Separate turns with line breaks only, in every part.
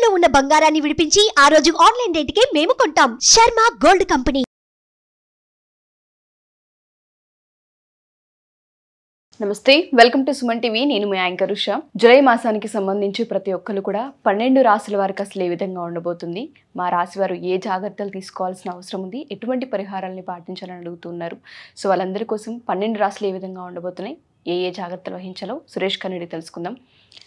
తాకట్టులో ఉన్న బంగారాన్ని విడిపించి ఆ రోజు ఆన్లైన్ రేటుకే మేము కొంటాం. Sharma gold company.
నమస్తే, వెల్కమ్ టు సుమన్ టీవీ. నేను మీ యాంకర్ ఉషా. జూలై మాసానికి సంబంధించి ప్రతి ఒక్కరు కూడా 12 రాశుల వారికి అసలు ఏ విధంగా ఉండబోతుంది, మా రాశి వారు ఏ జాగ్రత్తలు తీసుకోవాల్సిన అవసరం ఉంది, ఎటువంటి పరిహారాలని పాటించాలని అడుగుతున్నారు. సో వాళ్ళందరి కోసం 12 రాశులు ఏ విధంగా ఉండబోతున్నాయి, ఏ జాగ్రత్తలు వహించాలో సురేష్ గారిని తెలుసుకుందాం.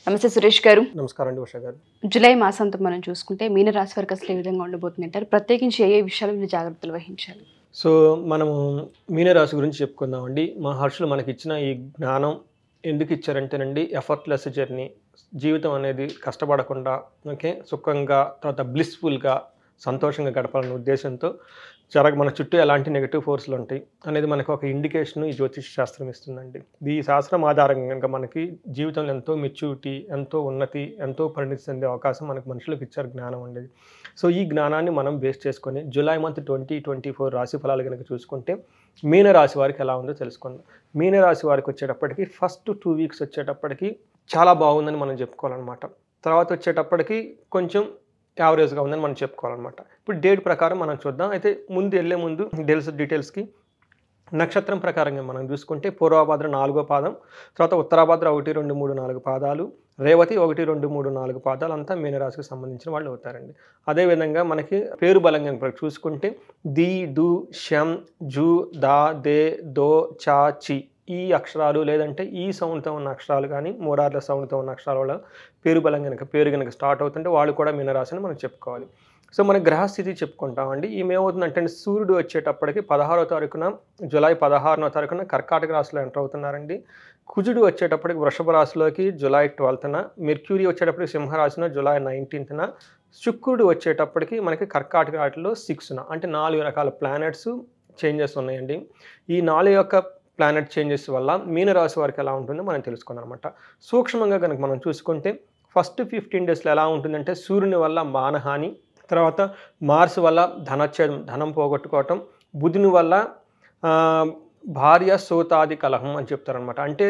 నమస్తే సురేష్ గారు.
నమస్కారం అండి ఉషా గారు.
జూలై మాసంతో మనం చూసుకుంటే మీన రాశి వారికి అసలు ఏ విధంగా ఉండబోతుంది అంటారు? ప్రత్యేకించి ఏ విషయాలు జాగ్రత్తలు వహించాలి?
సో మనము మీనరాశి గురించి చెప్పుకుందామండి. మహర్షులు మనకి ఇచ్చిన ఈ జ్ఞానం ఎందుకు ఇచ్చారంటేనండి, ఎఫర్ట్లెస్ జర్నీ, జీవితం అనేది కష్టపడకుండా సుఖంగా తర్వాత బ్లిస్ఫుల్గా సంతోషంగా గడపాలనే ఉద్దేశంతో మన చుట్టూ ఎలాంటి నెగిటివ్ ఫోర్స్లు ఉంటాయి అనేది మనకు ఒక ఇండికేషన్ ఈ జ్యోతిష్ శాస్త్రం ఇస్తుందండి. ఈ శాస్త్రం ఆధారంగా కనుక మనకి జీవితంలో ఎంతో మెచ్యూరిటీ, ఎంతో ఉన్నతి, ఎంతో పరిణితి చెందే అవకాశం మనకు మనుషులకు ఇచ్చారు జ్ఞానం ఉండేది. సో ఈ జ్ఞానాన్ని మనం బేస్ చేసుకొని జూలై మంత్ 2024 రాశి ఫలాలు కనుక చూసుకుంటే మీనరాశి వారికి ఎలా ఉందో తెలుసుకుందాం. మీనరాశి వారికి వచ్చేటప్పటికి ఫస్ట్ 2 వీక్స్ వచ్చేటప్పటికి చాలా బాగుందని మనం చెప్పుకోవాలన్నమాట. తర్వాత వచ్చేటప్పటికి కొంచెం యావరేజ్గా ఉందని మనం చెప్పుకోవాలన్నమాట. ఇప్పుడు డేట్ ప్రకారం మనం చూద్దాం. అయితే వెళ్ళే ముందు డీటెయిల్స్కి నక్షత్రం ప్రకారంగా మనం చూసుకుంటే పూర్వభాద్ర 4వ పాదం, తర్వాత ఉత్తరాభాద్ర 1, 2, 3, 4 పాదాలు, రేవతి 1, 2, 3, 4 పాదాలు అంతా మీనరాశికి సంబంధించిన వాళ్ళు అవుతారండి. అదేవిధంగా మనకి పేరు బలంగా చూసుకుంటే ది, దు, షం, జు, దా, దే, దో, చా, చి ఈ అక్షరాలు లేదంటే ఈ సౌండ్తో ఉన్న అక్షరాలు కానీ మోరార్ల సౌండ్తో ఉన్న అక్షరాల వల్ల పేరు బలం పేరు కనుక స్టార్ట్ అవుతుంటే వాళ్ళు కూడా మీనరాశిని మనం చెప్పుకోవాలి. సో మన గ్రహస్థితి చెప్పుకుంటామండి. ఏమవుతుందంటే సూర్యుడు వచ్చేటప్పటికి 16వ తారీఖున జూలై 16వ తారీఖున కర్కాటక రాశిలో ఎంటర్ అవుతున్నారండి. కుజుడు వచ్చేటప్పటికి వృషభ రాశిలోకి జూలై 12న, మెర్క్యూరీ వచ్చేటప్పటికి సింహరాశిన జూలై 19న, శుక్రుడు వచ్చేటప్పటికి మనకి కర్కాటక రాశిలో 6న. అంటే 4 రకాల ప్లానెట్స్ చేంజెస్ ఉన్నాయండి. ఈ 4 యొక్క ప్లానెట్ చేంజెస్ వల్ల మీనరాశి వారికి ఎలా ఉంటుందో మనం తెలుసుకున్నాం అనమాట. సూక్ష్మంగా కనుక మనం చూసుకుంటే ఫస్ట్ 15 డేస్లో ఎలా ఉంటుందంటే సూర్యుని వల్ల మానహాని, తర్వాత మార్స్ వల్ల ధనం పోగొట్టుకోవటం, బుధుని వల్ల భార్య సోతాది కలహం అని చెప్తారనమాట. అంటే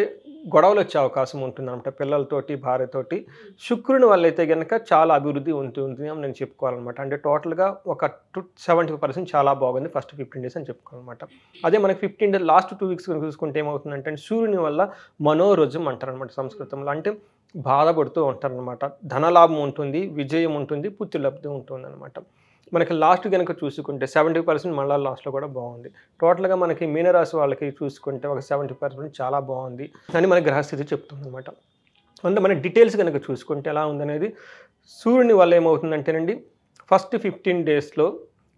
గొడవలు వచ్చే అవకాశం ఉంటుందన్నమాట పిల్లలతోటి, భార్యతోటి. శుక్రుని వల్ల అయితే కనుక చాలా అభివృద్ధి ఉంటుంది అని నేను చెప్పుకోవాలన్నమాట. అంటే టోటల్గా ఒక 70% చాలా బాగుంది ఫస్ట్ 15 డేస్ అని చెప్పుకోవాలన్నమాట. అదే మనకి 15 డేస్ లాస్ట్ 2 వీక్స్ కనుక చూసుకుంటే ఏమవుతుందంటే సూర్యుని వల్ల మనోరుజం అంటారనమాట సంస్కృతంలో. అంటే బాధపడుతూ ఉంటారనమాట. ధనలాభం ఉంటుంది, విజయం ఉంటుంది, పుత్రులబ్ధి ఉంటుంది అనమాట. మనకి లాస్ట్ కనుక చూసుకుంటే 70% మళ్ళీ లాస్ట్లో కూడా బాగుంది. టోటల్గా మనకి మీనరాశి వాళ్ళకి చూసుకుంటే ఒక 70% చాలా బాగుంది అని మన గ్రహస్థితి చెప్తుంది అనమాట. అంటే మన డీటెయిల్స్ కనుక చూసుకుంటే ఎలా ఉందనేది, సూర్యుని వల్ల ఏమవుతుందంటేనండి ఫస్ట్ 15 డేస్లో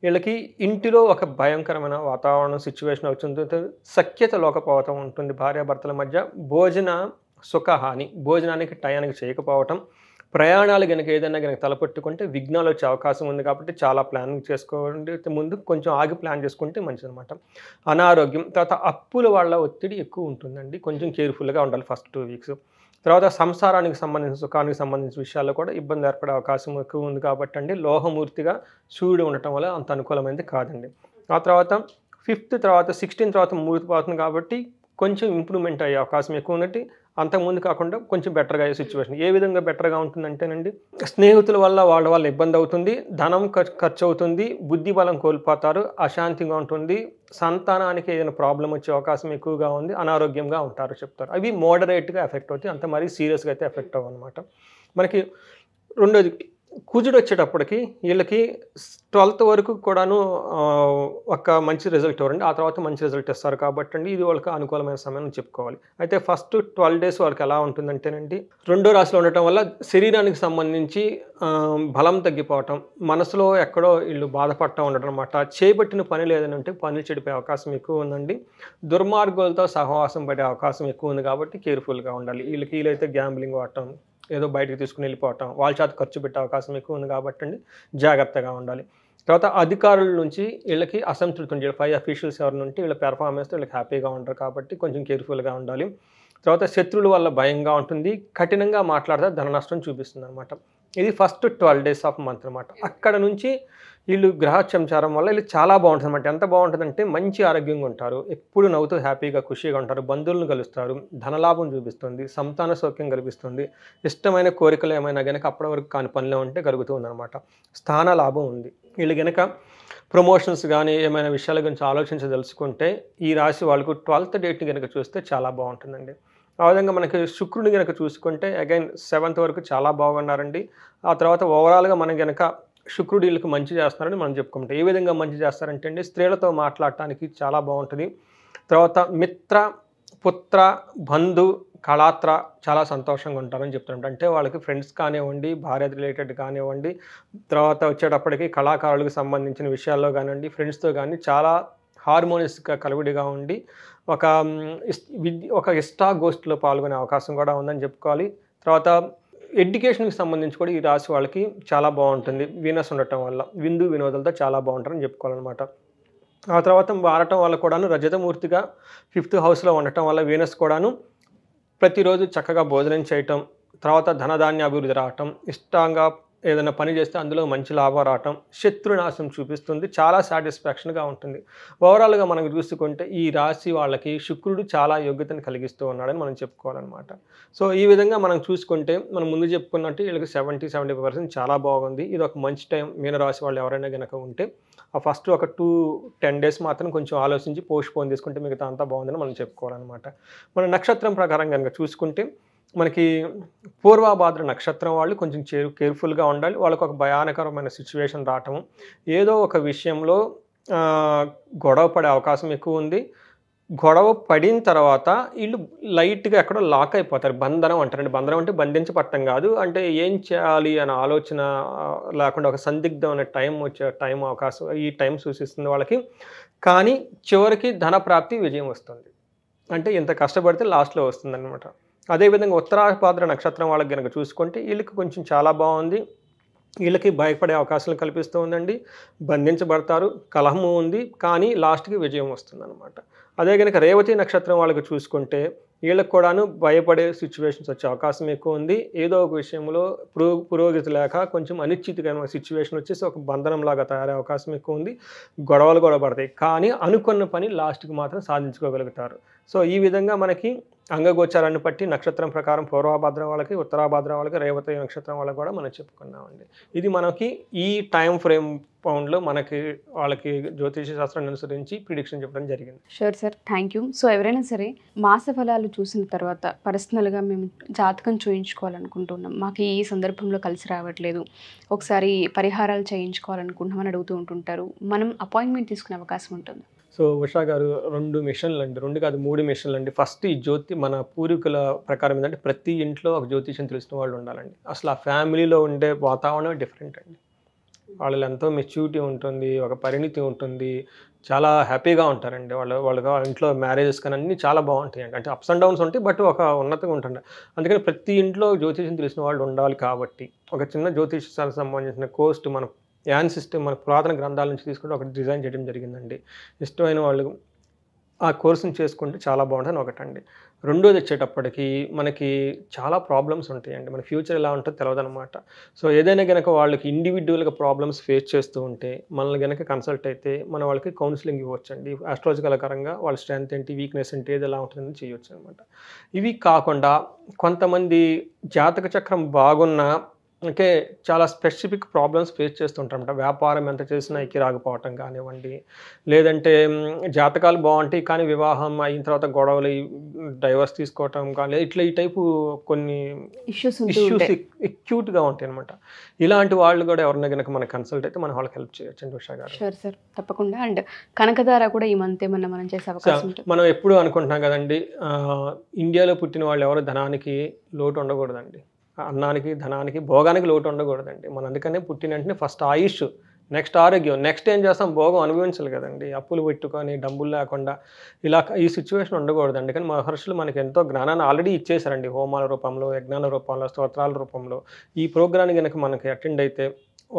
వీళ్ళకి ఇంటిలో ఒక భయంకరమైన వాతావరణం సిచ్యువేషన్ అవుతుంది. సఖ్యత లోకపోవటం ఉంటుంది భార్యాభర్తల మధ్య. సుఖహాని, భోజనానికి టయానికి చేయకపోవటం, ప్రయాణాలు కనుక ఏదైనా కనుక తలపెట్టుకుంటే విఘ్నాలు వచ్చే అవకాశం ఉంది. కాబట్టి చాలా ప్లానింగ్ చేసుకోండి. ముందు కొంచెం ఆగి ప్లాన్ చేసుకుంటే మంచిదన్నమాట. అనారోగ్యం, తర్వాత అప్పుల వాళ్ళ ఒత్తిడి ఎక్కువ ఉంటుందండి. కొంచెం కేర్ఫుల్గా ఉండాలి ఫస్ట్ 2 వీక్స్. తర్వాత సంసారానికి సంబంధించిన, సుఖానికి సంబంధించిన విషయాల్లో కూడా ఇబ్బంది ఏర్పడే అవకాశం ఎక్కువ ఉంది. కాబట్టి అండి లోహమూర్తిగా సూర్యుడు ఉండటం వల్ల అంత అనుకూలమైనది కాదండి. ఆ తర్వాత 5th తర్వాత 16 తర్వాత మూర్తిపోతుంది కాబట్టి కొంచెం ఇంప్రూవ్మెంట్ అయ్యే అవకాశం ఎక్కువ ఉందంటే అంతకుముందు కాకుండా కొంచెం బెటర్గా అయ్యే సిచ్యువేషన్. ఏ విధంగా బెటర్గా ఉంటుందంటేనండి స్నేహితుల వల్ల వాళ్ళ ఇబ్బంది అవుతుంది, ధనం ఖర్చు అవుతుంది, బుద్ధి బలం కోల్పోతారు, అశాంతిగా ఉంటుంది, సంతానానికి ఏదైనా ప్రాబ్లం వచ్చే అవకాశం ఎక్కువగా ఉంది, అనారోగ్యంగా ఉంటారు చెప్తారు. అవి మోడరేట్గా ఎఫెక్ట్ అవుతాయి, అంత మరీ సీరియస్గా అయితే ఎఫెక్ట్ అవ్వనమాట. మనకి రెండోది కుజుడు వచ్చేటప్పటికి వీళ్ళకి 12th వరకు కూడాను ఒక మంచి రిజల్ట్ ఇవ్వరండి. ఆ తర్వాత మంచి రిజల్ట్ ఇస్తారు కాబట్టి అండి ఇది వాళ్ళకి అనుకూలమైన సమయం అని చెప్పుకోవాలి. అయితే ఫస్ట్ 12 డేస్ వాళ్ళకి ఎలా ఉంటుందంటేనండి 2వ రాశిలో ఉండటం వల్ల శరీరానికి సంబంధించి బలం తగ్గిపోవటం, మనసులో ఎక్కడో వీళ్ళు బాధపడటం ఉండటం అనమాట. చేపట్టిన పనులు ఏదైనా ఉంటే పనులు చెడిపోయే అవకాశం ఎక్కువ ఉందండి. దుర్మార్గులతో సహవాసం పడే అవకాశం ఎక్కువ ఉంది కాబట్టి కేర్ఫుల్గా ఉండాలి. వీళ్ళైతే గ్యాంబ్లింగ్ వాడటం, ఏదో బయటకు తీసుకుని వెళ్ళిపోవటం, వాళ్ళ చేత ఖర్చు పెట్టే అవకాశం ఎక్కువ ఉంది కాబట్టి అండి జాగ్రత్తగా ఉండాలి. తర్వాత అధికారుల నుంచి వీళ్ళకి అసంతృప్తి ఉంది. పై అఫీషియల్స్ ఎవరిని ఉంటే వీళ్ళ పెర్ఫార్మెన్స్తో వీళ్ళకి హ్యాపీగా ఉంటారు కాబట్టి కొంచెం కేర్ఫుల్గా ఉండాలి. తర్వాత శత్రువుల వల్ల భయంగా ఉంటుంది, కఠినంగా మాట్లాడితే ధన నష్టం చూపిస్తుంది అనమాట. ఇది ఫస్ట్ 12 days ఆఫ్ మంత్ అనమాట. అక్కడ నుంచి వీళ్ళు గ్రహ సంచారం వల్ల వీళ్ళు చాలా బాగుంటుంది అనమాట. ఎంత బాగుంటుందంటే మంచి ఆరోగ్యంగా ఉంటారు, ఎప్పుడు నవ్వుతూ హ్యాపీగా ఖుషీగా ఉంటారు, బంధువులను కలుస్తారు, ధనలాభం చూపిస్తుంది, సంతాన సౌఖ్యం కల్పిస్తుంది, ఇష్టమైన కోరికలు ఏమైనా కనుక అప్పటి వరకు కాని పనిలో ఉంటే కలుగుతూ ఉందన్నమాట. స్థాన లాభం ఉంది. వీళ్ళు కనుక ప్రమోషన్స్ కానీ ఏమైనా విషయాల గురించి ఆలోచించదలుచుకుంటే ఈ రాశి వాళ్ళకు 12th date కనుక చూస్తే చాలా బాగుంటుందండి. ఆ విధంగా మనకి శుక్రుని కనుక చూసుకుంటే అగైన్ 7th వరకు చాలా బాగున్నారండి. ఆ తర్వాత ఓవరాల్గా మనం కనుక శుక్రుడు వీళ్ళకి మంచి చేస్తున్నారని మనం చెప్పుకుంటాం. ఏ విధంగా మంచి చేస్తారంటే అండి, స్త్రీలతో మాట్లాడటానికి చాలా బాగుంటుంది. తర్వాత మిత్ర, పుత్ర, బంధు, కళాత్ర చాలా సంతోషంగా ఉంటారని చెప్తుంటారు. అంటే వాళ్ళకి ఫ్రెండ్స్ కానివ్వండి, భార్య రిలేటెడ్ కానివ్వండి, తర్వాత వచ్చేటప్పటికి కళాకారులకు సంబంధించిన విషయాల్లో కానివ్వండి, ఫ్రెండ్స్తో కానీ చాలా హార్మోనియస్గా కలుగుడిగా ఉండి ఒక ఇష్టాగోష్ఠిలో పాల్గొనే అవకాశం కూడా ఉందని చెప్పుకోవాలి. తర్వాత ఎడ్యుకేషన్కి సంబంధించి కూడా ఈ రాశి వాళ్ళకి చాలా బాగుంటుంది. వీనస్ ఉండటం వల్ల విందు వినోదాలతో చాలా బాగుంటారని చెప్పుకోవాలన్నమాట. ఆ తర్వాత మారటం వల్ల కూడాను రజతమూర్తిగా 5th హౌస్లో ఉండటం వల్ల వీనస్ కూడాను ప్రతిరోజు చక్కగా భోజనం చేయటం, తర్వాత ధనధాన్య అభివృద్ధి రావటం, ఇష్టంగా ఏదైనా పని చేస్తే అందులో మంచి లాభం రావటం, శత్రునాశం చూపిస్తుంది, చాలా సాటిస్ఫాక్షన్గా ఉంటుంది. ఓవరాల్గా మనం చూసుకుంటే ఈ రాశి వాళ్ళకి శుక్రుడు చాలా యోగ్యతను కలిగిస్తూ ఉన్నాడని మనం చెప్పుకోవాలన్నమాట. సో ఈ విధంగా మనం చూసుకుంటే మనం ముందు చెప్పుకున్నట్టు వీళ్ళకి 70-75% చాలా బాగుంది. ఇది ఒక మంచి టైం. మీనరాశి వాళ్ళు ఎవరైనా కనుక ఉంటే ఆ ఫస్ట్ ఒక 2-10 days మాత్రం కొంచెం ఆలోచించి పోస్ట్పోన్ చేసుకుంటే మిగతా అంతా బాగుందని మనం చెప్పుకోవాలన్నమాట. మన నక్షత్రం ప్రకారం కనుక చూసుకుంటే మనకి పూర్వభాద్ర నక్షత్రం వాళ్ళు కొంచెం కేర్ఫుల్గా ఉండాలి. వాళ్ళకు ఒక భయానకరమైన సిచ్యువేషన్ రావటము, ఏదో ఒక విషయంలో గొడవ పడే అవకాశం ఎక్కువ ఉంది. గొడవ పడిన తర్వాత వీళ్ళు లైట్గా ఎక్కడో లాక్ అయిపోతారు. బంధనం అంటారండి. బంధనం అంటే బంధించబట్టం కాదు, అంటే ఏం చేయాలి అనే ఆలోచన లేకుండా ఒక సందిగ్ధమైన టైం అవకాశం ఈ టైం సూచిస్తుంది వాళ్ళకి. కానీ చివరికి ధన ప్రాప్తి విజయం వస్తుంది. అంటే ఇంత కష్టపడితే లాస్ట్లో వస్తుంది అనమాట. అదేవిధంగా ఉత్తరాభాద్ర నక్షత్రం వాళ్ళకి కనుక చూసుకుంటే వీళ్ళకి కొంచెం చాలా బాగుంది. వీళ్ళకి భయపడే అవకాశాలు కల్పిస్తూ ఉందండి. బంధించబడతారు, కలహము ఉంది, కానీ లాస్ట్కి విజయం వస్తుంది అనమాట. అదే కనుక రేవతి నక్షత్రం వాళ్ళకి చూసుకుంటే వీళ్ళకి కూడాను భయపడే సిచ్యువేషన్స్ వచ్చే అవకాశం ఎక్కువ ఉంది. ఏదో ఒక విషయంలో పురోగతి లేక కొంచెం అనిశ్చితమైన సిచ్యువేషన్ వచ్చేసి ఒక బంధనంలాగా తయారయ్యే అవకాశం ఎక్కువ ఉంది. గొడవలు కూడా పడతాయి, కానీ అనుకున్న పని లాస్ట్కి మాత్రం సాధించుకోగలుగుతారు. సో ఈ విధంగా మనకి అంగగోచారాన్ని బట్టి నక్షత్రం ప్రకారం పూర్వభాద్ర వాళ్ళకి, ఉత్తరాభాద్ర వాళ్ళకి, రేవతి నక్షత్రం వాళ్ళకి కూడా మనం చెప్పుకున్నామండి. ఇది మనకి ఈ టైం ఫ్రేమ్ పౌండ్లో మనకి వాళ్ళకి జ్యోతిష శాస్త్రాన్ని అనుసరించి ప్రిడిక్షన్ చెప్పడం జరిగింది.
Sure sir, thank you. So ఎవరైనా సరే మాస ఫలాలు చూసిన తర్వాత పర్సనల్గా మేము జాతకం చూయించుకోవాలనుకుంటున్నాం, మాకు ఈ సందర్భంలో కలిసి రావట్లేదు, ఒకసారి పరిహారాలు చేయించుకోవాలనుకుంటున్నామని అడుగుతూ ఉంటుంటారు, మనం అపాయింట్మెంట్ తీసుకునే అవకాశం ఉంటుంది?
సో ఉషా గారు 2 మిషన్లు అండి, 2 కాదు 3 మిషన్లు అండి. ఫస్ట్ ఈ మన పూర్వీకుల ప్రకారం ఏంటంటే ప్రతి ఇంట్లో ఒక జ్యోతిషం తెలిసిన వాళ్ళు ఉండాలండి. అసలు ఆ ఫ్యామిలీలో ఉండే వాతావరణం డిఫరెంట్ అండి. వాళ్ళలో ఎంతో మెచ్యూరిటీ ఉంటుంది, ఒక పరిణితి ఉంటుంది, చాలా హ్యాపీగా ఉంటారండి. వాళ్ళ ఇంట్లో మ్యారేజెస్ కానీ అన్నీ చాలా బాగుంటాయండి. అంటే అప్స్ అండ్ డౌన్స్ ఉంటాయి, బట్ ఒక ఉన్నతంగా ఉంటుంది. అందుకని ప్రతి ఇంట్లో జ్యోతిషం తెలిసిన వాళ్ళు ఉండాలి. కాబట్టి ఒక చిన్న జ్యోతిషానికి సంబంధించిన కోర్స్ మన యాన్ సిస్టమ్ మన పురాతన గ్రంథాల నుంచి తీసుకుంటే ఒకటి డిజైన్ చేయడం జరిగిందండి. ఇష్టమైన వాళ్ళు ఆ కోర్సుని చేసుకుంటే చాలా బాగుంటుంది ఒకటండి. రెండోది వచ్చేటప్పటికి మనకి చాలా ప్రాబ్లమ్స్ ఉంటాయండి. మన ఫ్యూచర్ ఎలా ఉంటుందో తెలియదు అనమాట. సో ఏదైనా కనుక వాళ్ళకి ఇండివిజువల్గా ప్రాబ్లమ్స్ ఫేస్ చేస్తూ ఉంటే మనల్ని కనుక కన్సల్ట్ అయితే మన వాళ్ళకి కౌన్సిలింగ్ ఇవ్వచ్చండి. ఆస్ట్రాలజికల్ పరంగా వాళ్ళ స్ట్రెంత్ ఏంటి, వీక్నెస్ ఏంటి, ఏది ఎలా ఉంటుందని చేయొచ్చు అనమాట. ఇవి కాకుండా కొంతమంది జాతక చక్రం బాగున్న అంటే చాలా స్పెసిఫిక్ ప్రాబ్లమ్స్ ఫేస్ చేస్తుంటారన్నమాట. వ్యాపారం ఎంత చేసినా ఎక్కి రాకపోవటం కానివ్వండి, లేదంటే జాతకాలు బాగుంటాయి కానీ వివాహం అయిన తర్వాత గొడవలు, డైవర్స్ తీసుకోవటం కానీ ఇట్లా ఈ టైపు కొన్ని ఇష్యూస్ ఎక్యూట్గా ఉంటాయి అనమాట. ఇలాంటి వాళ్ళు కూడా ఎవరైనా కనుక మనకు కన్సల్ట్ అయితే మనం వాళ్ళకి హెల్ప్ చేయొచ్చండి ఉషా గారు.
షూర్ సార్, తప్పకుండా. అండ్ కనకదార కూడా ఈ మంత్ ఏమన్నా మనం చేసే అవకాశం ఉంటుంది?
మనం ఎప్పుడు అనుకుంటున్నాం కదండి, ఇండియాలో పుట్టిన వాళ్ళు ఎవరు ధనానికి లోటు ఉండకూడదండి, అన్నానికి, ధనానికి, భోగానికి లోటు ఉండకూడదండి. మనం అందుకనే పుట్టిన వెంటనే ఫస్ట్ ఆయుష్, నెక్స్ట్ ఆరోగ్యం, నెక్స్ట్ ఏం చేస్తాం, భోగం అనుభవించాలి కదండి. అప్పులు పెట్టుకొని డబ్బులు లేకుండా ఇలా ఈ సిచ్యువేషన్ ఉండకూడదండి. కానీ మహర్షులు మనకి ఎంతో జ్ఞానాన్ని ఆల్రెడీ ఇచ్చేసారండి, హోమాల రూపంలో, యజ్ఞాల రూపంలో, స్తోత్రాల రూపంలో. ఈ ప్రోగ్రామ్ని కనుక మనకి అటెండ్ అయితే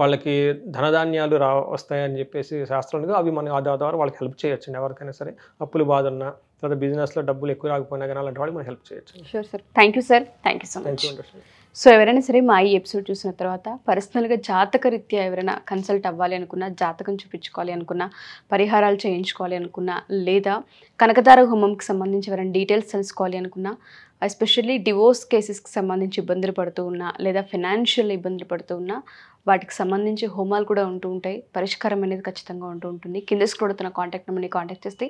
వాళ్ళకి ధనధాన్యాలు వస్తాయని చెప్పేసి శాస్త్రాలు అవి మన ఆ ద్వారా వాళ్ళకి హెల్ప్ చేయొచ్చండి. ఎవరికైనా సరే అప్పులు బాధ ఉన్నా, తర్వాత బిజినెస్లో డబ్బులు ఎక్కువ రాకపోయినా కానీ అలాంటి వాళ్ళకి మనం హెల్ప్ చేయొచ్చు.
Sure sir, thank you sir, thank you so much.
Thank you.
So ఎవరైనా సరే మా ఈ ఎపిసోడ్ చూసిన తర్వాత పర్సనల్గా జాతకరీత్యా ఎవరైనా కన్సల్ట్ అవ్వాలి అనుకున్నా, జాతకం చూపించుకోవాలి అనుకున్నా, పరిహారాలు చేయించుకోవాలి అనుకున్నా, లేదా కనకదార హోమంకి సంబంధించి ఎవరైనా డీటెయిల్స్ తెలుసుకోవాలి అనుకున్నా, ఎస్పెషల్లీ డివోర్స్ కేసెస్కి సంబంధించి ఇబ్బందులు పడుతూ ఉన్నా, లేదా ఫినాన్షియల్ ఇబ్బందులు పడుతూ ఉన్నా, వాటికి సంబంధించి హోమాలు కూడా ఉంటూ ఉంటాయి. పరిష్కారం అనేది ఖచ్చితంగా ఉంటుంది. కింద స్క్రోల్ అవుతున్న కాంటాక్ట్ నెంబర్ని కాంటాక్ట్ చేస్తే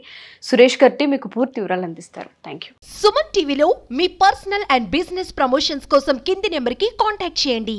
సురేష్ గట్టి మీకు పూర్తి వివరాలు అందిస్తారు. Thank you.
సుమన్ టీవీలో మీ పర్సనల్ అండ్ బిజినెస్ ప్రమోషన్స్ కోసం కింది నెంబర్కి కాంటాక్ట్ చేయండి.